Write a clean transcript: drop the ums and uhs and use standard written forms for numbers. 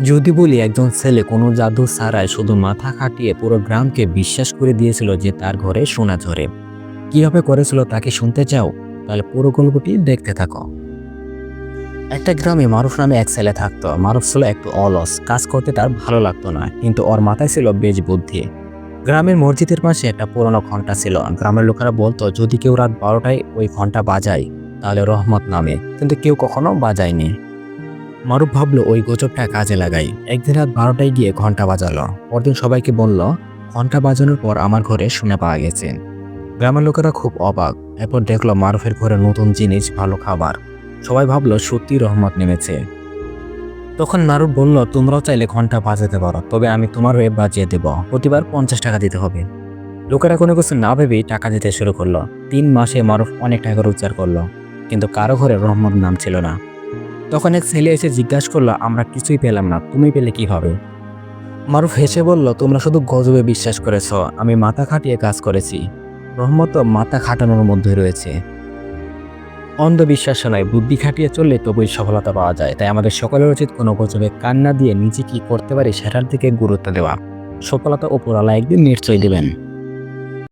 যদি বলি একজন ছেলে কোনো জাদু ছাড়াই শুধু মাথা খাটিয়ে পুরো গ্রামকে বিশ্বাস করে দিয়েছিল যে তার ঘরে সোনা ঝরে, কিভাবে করেছিল তাকে শুনতে চাও? তাহলে পুরো গল্পটি দেখতে থাকো। একটা গ্রামে মারুফ নামে এক ছেলে থাকতো। মারুফ ছিল একটু অলস, কাজ করতে তার ভালো লাগতো না, কিন্তু ওর মাথায় ছিল বেশ বুদ্ধি। গ্রামের মসজিদের পাশে একটা পুরনো ঘন্টা ছিল। গ্রামের লোকেরা বলতো যদি কেউ রাত 12টায় ওই ঘন্টা বাজায় তাহলে রহমত নামে, কিন্তু কেউ কখনো বাজায়নি। মারুফ ভাবলো ওই গুজবটা কাজে লাগাই। একদিন রাত 12টায় গিয়ে ঘন্টা বাজালো। পরদিন সবাইকে বলল ঘন্টা বাজানোর পর আমার ঘরে শুনে পাওয়া গেছে। গ্রামের লোকেরা খুব অবাক। এরপর দেখলো মারুফের ঘরে নতুন জিনিস, ভালো খাবার। সবাই ভাবলো সত্যি রহমত নেমেছে। তখন মারুফ বলল তোমরাও চাইলে ঘন্টা বাজাতে পারো, তবে আমি তোমার হয়ে বাজিয়ে দেব, প্রতিবার 50 টাকা দিতে হবে। লোকেরা কোনো কিছু না ভেবেই টাকা দিতে শুরু করলো। 3 মাসে মারুফ অনেক টাকা রোজগার করলো, কিন্তু কারো ঘরে রহমত নাম ছিল না। তখন এক ছেলে এসে জিজ্ঞাসা করলো আমরা কিছুই পেলাম না, তুমি পেলে কি হবে? মারুফ হেসে বলল তোমরা শুধু গজবে বিশ্বাস করেছ, আমি মাথা খাটিয়ে কাজ করেছি। রহমত মাথা খাটানোর মধ্যে রয়েছে। অন্ধবিশ্বাস নয়, বুদ্ধি খাটিয়ে চললে তবুই সফলতা পাওয়া যায়। তাই আমাদের সকলের উচিত কোনো গজবে কান না দিয়ে নিজে কি করতে পারি সেটার দিকে গুরুত্ব দেওয়া। সফলতা উপরওয়ালা একদিন নিশ্চয়ই দেবেন।